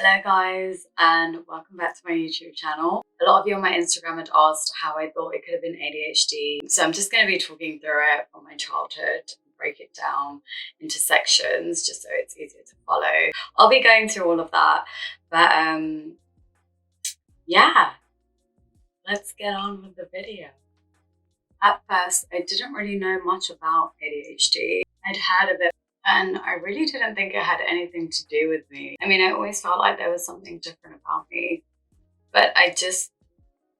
Hello guys, and welcome back to my YouTube channel. A lot of you on my Instagram had asked how I thought it could have been ADHD. So I'm just going to be talking through it from my childhood, break it down into sections just so it's easier to follow. I'll be going through all of that, but yeah, let's get on with the video. At first, I didn't really know much about ADHD. I'd heard of it, and I really didn't think it had anything to do with me. I mean, I always felt like there was something different about me, but I just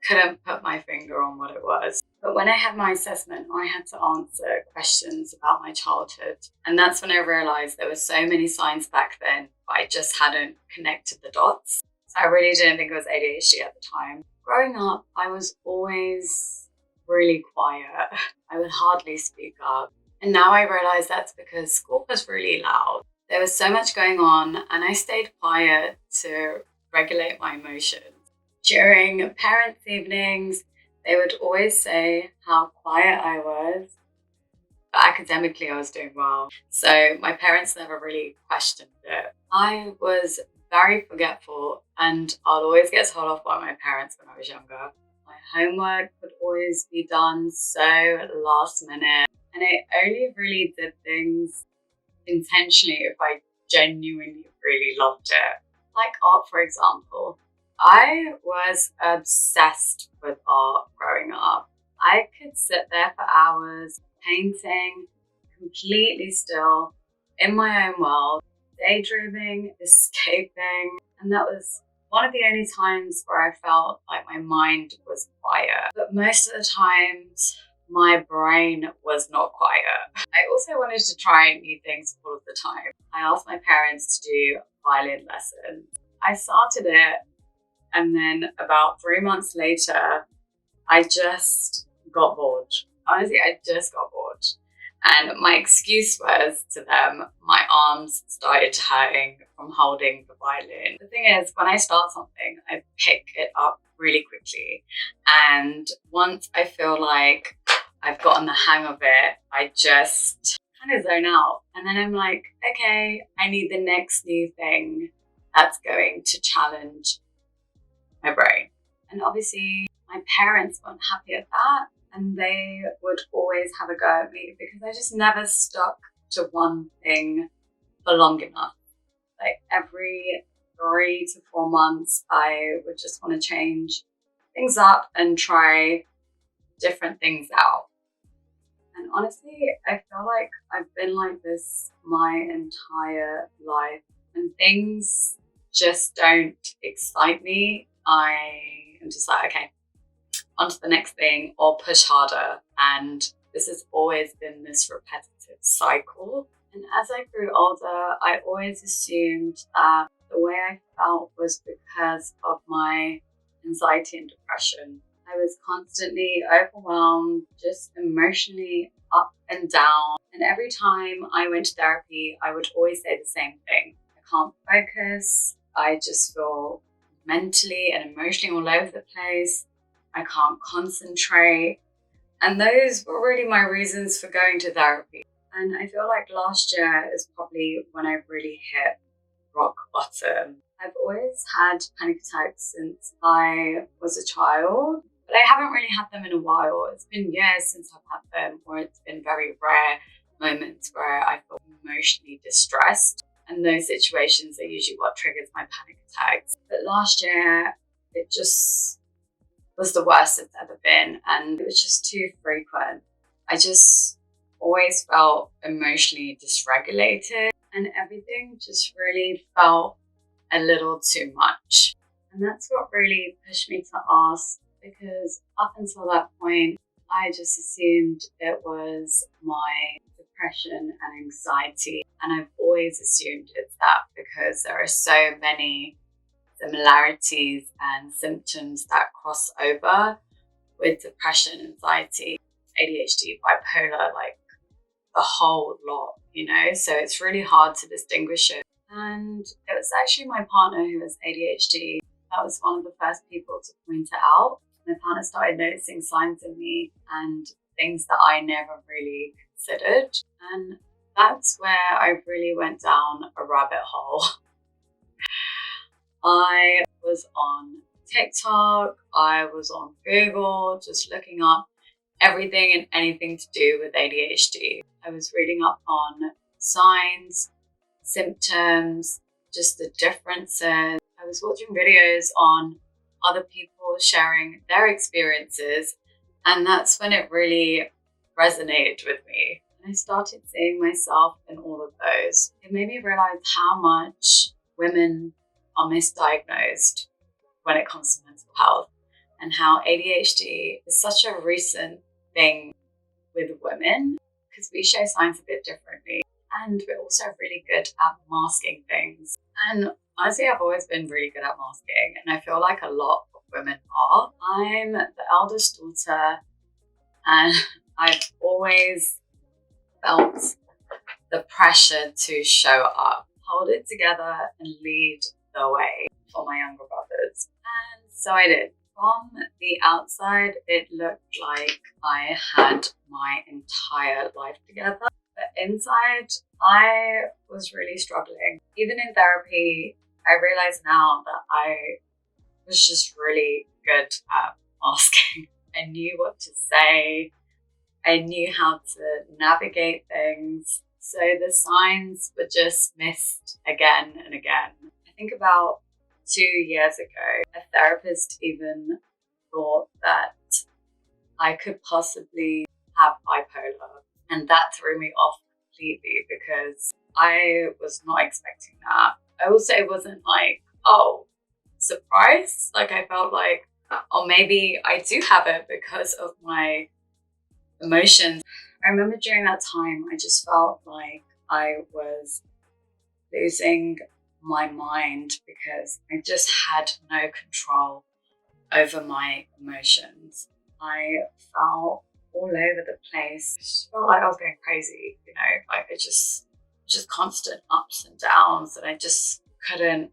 couldn't put my finger on what it was. But when I had my assessment, I had to answer questions about my childhood. And that's when I realized there were so many signs back then, but I just hadn't connected the dots. So I really didn't think it was ADHD at the time. Growing up, I was always really quiet. I would hardly speak up. And now I realize that's because school was really loud. There was so much going on, and I stayed quiet to regulate my emotions. During parents' evenings, they would always say how quiet I was, but academically I was doing well. So my parents never really questioned it. I was very forgetful, and I'd always get told off by my parents when I was younger. My homework would always be done so last minute, and I only really did things intentionally if I genuinely really loved it. Like art, for example. I was obsessed with art growing up. I could sit there for hours, painting, completely still, in my own world, daydreaming, escaping, and that was one of the only times where I felt like my mind was quiet. But most of the times, my brain was not quiet. I also wanted to try new things all of the time. I asked my parents to do violin lessons. I started it, and then about 3 months later, I just got bored. Honestly, I just got bored. And my excuse was to them, my arms started hurting from holding the violin. The thing is, when I start something, I pick it up really quickly. And once I feel like I've gotten the hang of it, I just kind of zone out. And then I'm like, okay, I need the next new thing that's going to challenge my brain. And obviously my parents weren't happy at that, and they would always have a go at me because I just never stuck to one thing for long enough. Like every 3 to 4 months, I would just want to change things up and try different things out. And honestly, I feel like I've been like this my entire life, and things just don't excite me. I am just like, okay, on to the next thing, or push harder. And this has always been this repetitive cycle. And as I grew older, I always assumed that the way I felt was because of my anxiety and depression. I was constantly overwhelmed, just emotionally up and down. And every time I went to therapy, I would always say the same thing. I can't focus. I just feel mentally and emotionally all over the place. I can't concentrate. And those were really my reasons for going to therapy. And I feel like last year is probably when I really hit rock bottom. I've always had panic attacks since I was a child, but I haven't really had them in a while. It's been years since I've had them, or it's been very rare moments where I feel emotionally distressed. And those situations are usually what triggers my panic attacks. But last year, it just was the worst it's ever been, and it was just too frequent. I just always felt emotionally dysregulated, and everything just really felt a little too much. And that's what really pushed me to ask, because up until that point, I just assumed it was my depression and anxiety. And I've always assumed it's that because there are so many similarities and symptoms that cross over with depression, anxiety, ADHD, bipolar, like the whole lot, you know? So it's really hard to distinguish it. And it was actually my partner who has ADHD. That was one of the first people to point it out. My partner started noticing signs in me and things that I never really considered. And that's where I really went down a rabbit hole. I was on TikTok, I was on Google, just looking up everything and anything to do with ADHD. I was reading up on signs, symptoms, just the differences. I was watching videos on other people sharing their experiences, and that's when it really resonated with me. And I started seeing myself in all of those. It made me realize how much women are misdiagnosed when it comes to mental health, and how ADHD is such a recent thing with women because we show signs a bit differently, and we're also really good at masking things. And honestly, I've always been really good at masking, and I feel like a lot of women are. I'm the eldest daughter, and I've always felt the pressure to show up, hold it together, and lead the way for my younger brothers. And so I did. From the outside, it looked like I had my entire life together. But inside, I was really struggling. Even in therapy, I realize now that I was just really good at masking. I knew what to say. I knew how to navigate things. So the signs were just missed again and again. I think about 2 years ago, a therapist even thought that I could possibly have bipolar. And that threw me off completely because I was not expecting that. I also wasn't like, oh, surprise. Like I felt like, oh, maybe I do have it because of my emotions. I remember during that time, I just felt like I was losing my mind because I just had no control over my emotions. I felt all over the place. I just felt like I was going crazy, like it just constant ups and downs, and I just couldn't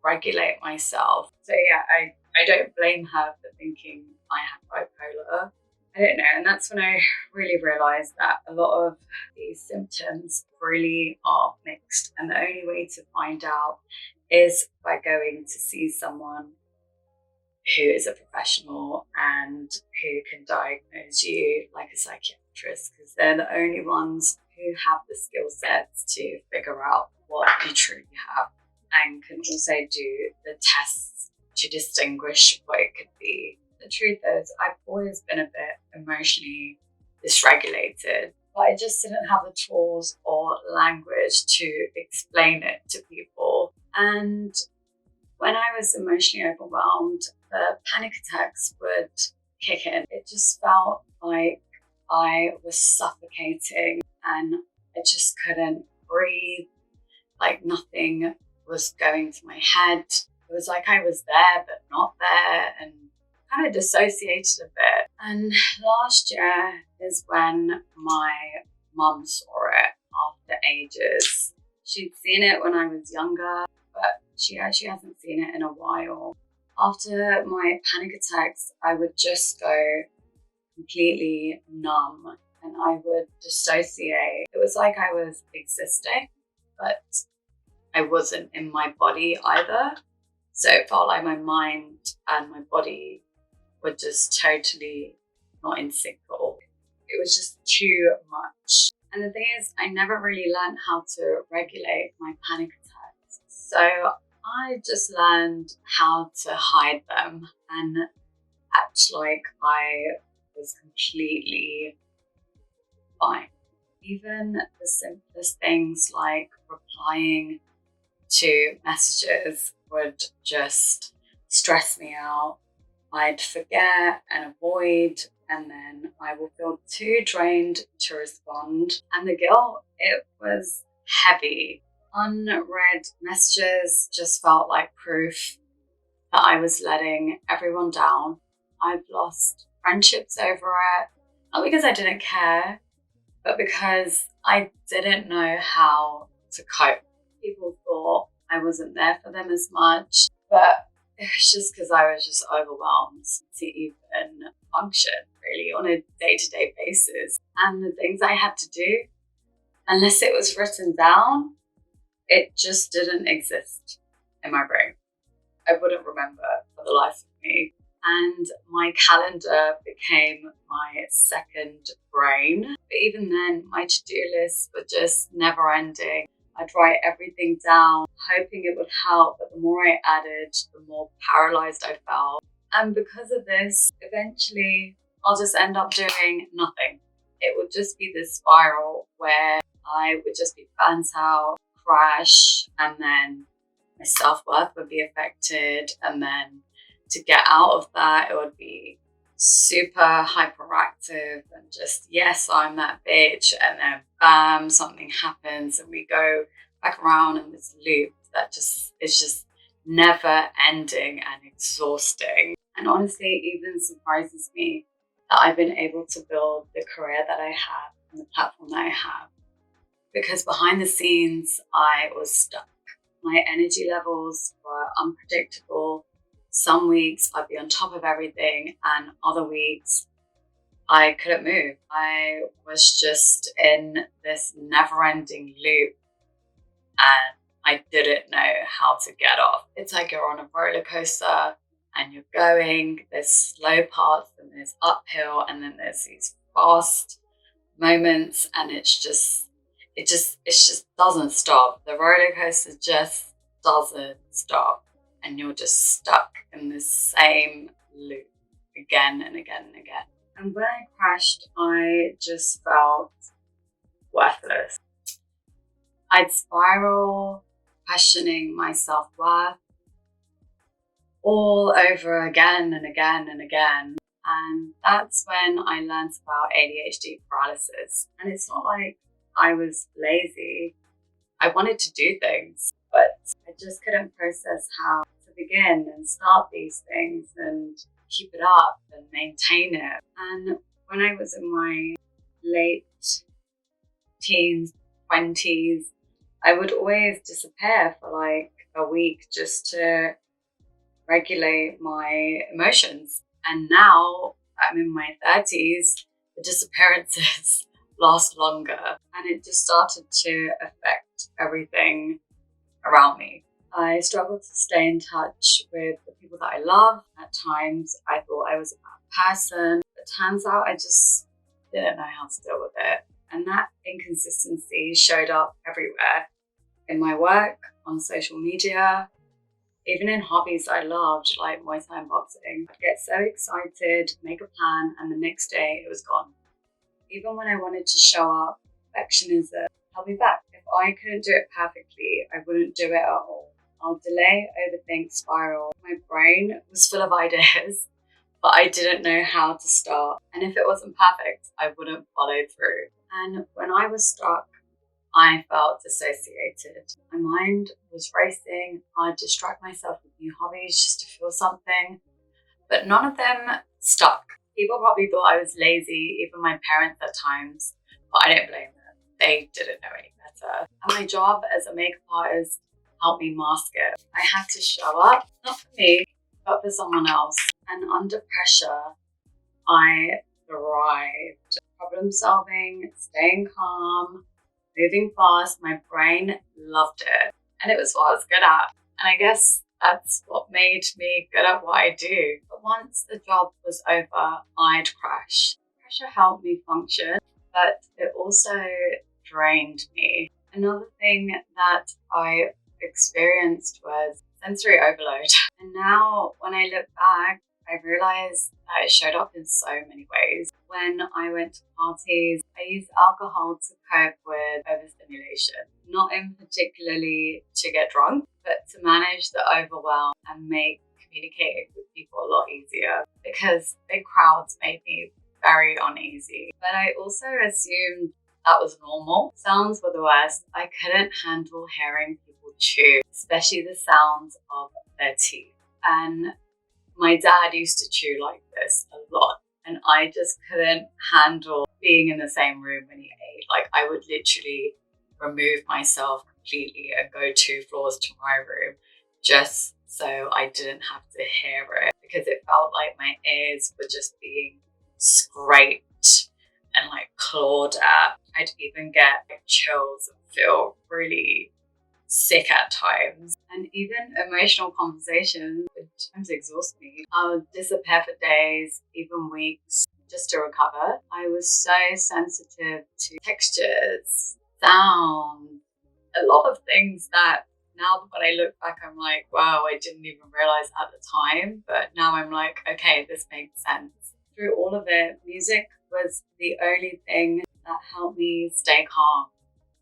regulate myself. So yeah, I don't blame her for thinking I had bipolar. I don't know. And that's when I really realized that a lot of these symptoms really are mixed. And the only way to find out is by going to see someone who is a professional and who can diagnose you like a psychiatrist, because they're the only ones who have the skill sets to figure out what you truly have and can also do the tests to distinguish what it could be. The truth is, I've always been a bit emotionally dysregulated, but I just didn't have the tools or language to explain it to people. And when I was emotionally overwhelmed, the panic attacks would kick in. It just felt like I was suffocating and I just couldn't breathe, like nothing was going to my head. It was like I was there but not there, and kind of dissociated a bit. And last year is when my mum saw it after ages. She'd seen it when I was younger, but she actually hasn't seen it in a while. After my panic attacks, I would just go completely numb and I would dissociate. It was like I was existing, but I wasn't in my body either. So it felt like my mind and my body were just totally not in sync at all. It was just too much. And the thing is, I never really learned how to regulate my panic attacks. So I just learned how to hide them and act like I was completely fine. Even the simplest things like replying to messages would just stress me out. I'd forget and avoid, and then I will feel too drained to respond. And the guilt, it was heavy. Unread messages just felt like proof that I was letting everyone down. I've lost friendships over it, not because I didn't care, but because I didn't know how to cope. People thought I wasn't there for them as much, but it was just because I was just overwhelmed to even function really on a day-to-day basis. And the things I had to do, unless it was written down, it just didn't exist in my brain. wouldn't remember for the life of me. And my calendar became my second brain. But even then, my to-do lists were just never ending. I'd write everything down, hoping it would help, but the more I added, the more paralyzed I felt. And because of this, eventually, I'll just end up doing nothing. It would just be this spiral where I would just be burnt out, crash, and then my self-worth would be affected. And then to get out of that, it would be super hyperactive and just, yes, I'm that bitch. And then bam, something happens and we go back around in this loop that just is just never ending and exhausting. And honestly, even surprises me that I've been able to build the career that I have and the platform that I have. Because behind the scenes, I was stuck. My energy levels were unpredictable. Some weeks I'd be on top of everything, and other weeks I couldn't move. I was just in this never-ending loop, and I didn't know how to get off. It's like you're on a roller coaster and you're going, there's slow parts and there's uphill, and then there's these fast moments, and it just doesn't stop. The roller coaster just doesn't stop, and you're just stuck in this same loop again and again and again. And when I crashed, I just felt worthless. I'd spiral, questioning my self-worth all over again and again and again. And that's when I learned about ADHD paralysis. And it's not like I was lazy. I wanted to do things, but I just couldn't process how to begin and start these things and keep it up and maintain it. And when I was in my late teens, 20s, I would always disappear for like a week just to regulate my emotions. And now I'm in my 30s, the disappearances last longer, and it just started to affect everything around me. I struggled to stay in touch with the people that I love. At times I thought I was a bad person, but turns out I just didn't know how to deal with it. And that inconsistency showed up everywhere, in my work, on social media, even in hobbies I loved, like Muay Thai and boxing. I'd get so excited, make a plan, and the next day it was gone. Even when I wanted to show up, perfectionism held me back. If I couldn't do it perfectly, I wouldn't do it at all. I'll delay, overthink, spiral. My brain was full of ideas, but I didn't know how to start. And if it wasn't perfect, I wouldn't follow through. And when I was stuck, I felt dissociated. My mind was racing. I'd distract myself with new hobbies just to feel something, but none of them stuck. People probably thought I was lazy, even my parents at times, but I don't blame them. They didn't know any better. And my job as a makeup artist helped me mask it. I had to show up, not for me, but for someone else. And under pressure, I thrived. Problem solving, staying calm, moving fast. My brain loved it. And it was what I was good at. And I guess that's what made me good at what I do. But once the job was over, I'd crash. Pressure helped me function, but it also drained me. Another thing that I experienced was sensory overload. And now when I look back, I realized that it showed up in so many ways. When I went to parties, I used alcohol to cope with overstimulation, not in particularly to get drunk, but to manage the overwhelm and make communicating with people a lot easier, because big crowds made me very uneasy. But I also assumed that was normal. Sounds were the worst. I couldn't handle hearing people chew, especially the sounds of their teeth. And my dad used to chew like this a lot, and I just couldn't handle being in the same room when he ate. Like, I would literally remove myself completely and go 2 floors to my room just so I didn't have to hear it, because it felt like my ears were just being scraped and like clawed at. I'd even get like chills and feel really sick at times. And even emotional conversations would sometimes exhaust me. I would disappear for days, even weeks, just to recover. I was so sensitive to textures, sound, a lot of things that now when I look back, I'm like, wow, I didn't even realize at the time. But now I'm like, okay, this makes sense. Through all of it, music was the only thing that helped me stay calm.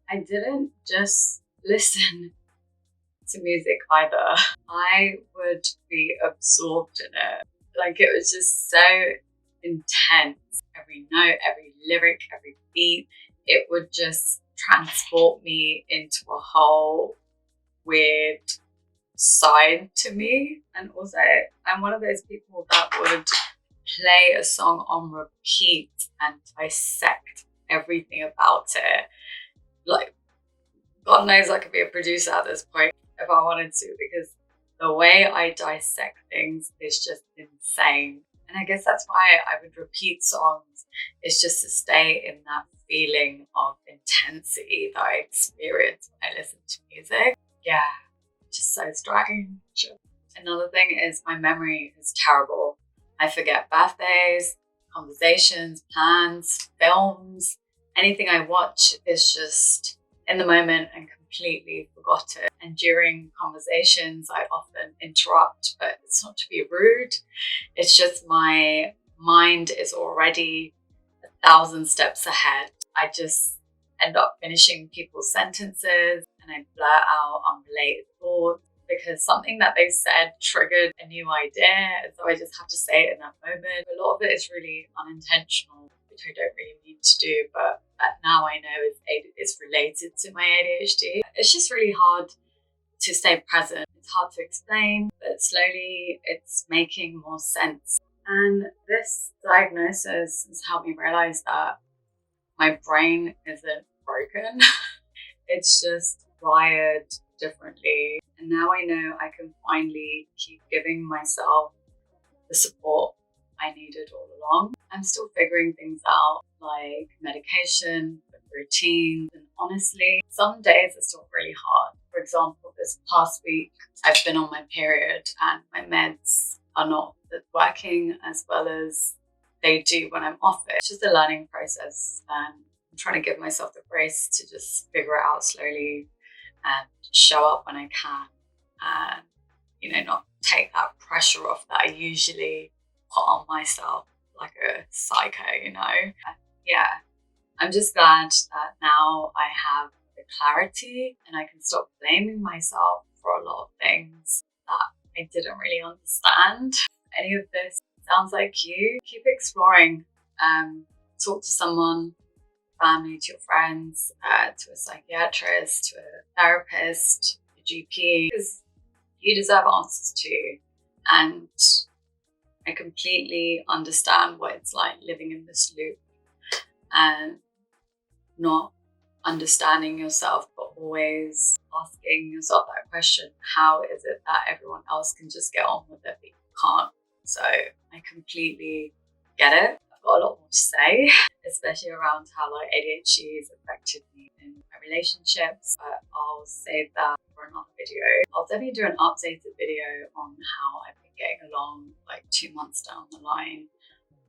I didn't just listen to music either. I would be absorbed in it. Like, it was just so intense. Every note, every lyric, every beat, it would just transport me into a whole weird side to me. And also, I'm one of those people that would play a song on repeat and dissect everything about it. Like, God knows I could be a producer at this point if I wanted to, because the way I dissect things is just insane. And I guess that's why I would repeat songs. It's just to stay in that feeling of intensity that I experience when I listen to music. Yeah, just so strange. Another thing is my memory is terrible. I forget birthdays, conversations, plans, films. Anything I watch is just in the moment and completely forgotten. And during conversations, I often interrupt, but it's not to be rude. It's just my mind is already 1,000 steps ahead. I just end up finishing people's sentences and I blurt out unrelated thoughts because something that they said triggered a new idea. So I just have to say it in that moment. A lot of it is really unintentional, which I don't really mean to do, but now I know it's related to my ADHD. It's just really hard to stay present. It's hard to explain, but slowly it's making more sense. And this diagnosis has helped me realize that my brain isn't broken. It's just wired differently. And now I know I can finally keep giving myself the support I needed all along. I'm still figuring things out, like medication, routines, and honestly, some days are still really hard. For example, this past week, I've been on my period and my meds are not working as well as they do when I'm off it. It's just a learning process, and I'm trying to give myself the grace to just figure it out slowly and show up when I can, and not take that pressure off that I usually put on myself like a psycho. Yeah, I'm just glad that now I have the clarity and I can stop blaming myself for a lot of things that I didn't really understand. Any of this sounds like you, keep exploring. Talk to someone, family, to your friends, to a psychiatrist, to a therapist, a GP, because you deserve answers too. And I completely understand what it's like living in this loop and not understanding yourself, but always asking yourself that question: how is it that everyone else can just get on with it, but you can't? So I completely get it. I've got a lot more to say, especially around how ADHD has affected me in my relationships, but I'll save that for another video. I'll definitely do an updated video on how I've been getting along 2 months down the line,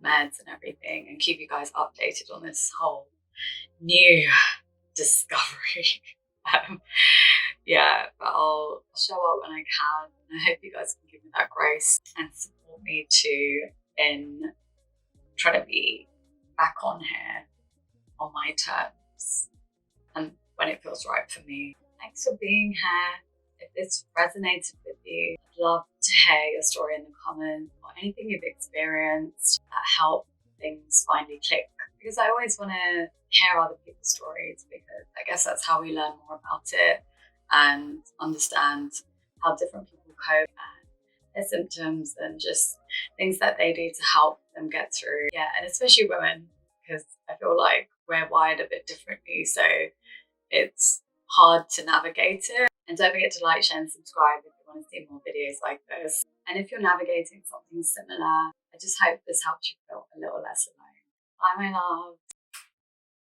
meds and everything, and keep you guys updated on this whole new discovery. But I'll show up when I can, and I hope you guys can give me that grace and support me too in trying to be back on here on my terms and when it feels right for me. Thanks for being here. If this resonated with you, I'd love to hear your story in the comments or anything you've experienced that helped things finally click, because I always want to hear other people's stories, because I guess that's how we learn more about it and understand how different people cope and their symptoms and just things that they do to help them get through. Yeah, and especially women, because I feel like we're wired a bit differently, so it's hard to navigate it. And don't forget to like, share and subscribe if you want to see more videos like this. And if you're navigating something similar, I just hope this helps you feel a little less alone. Bye, my love.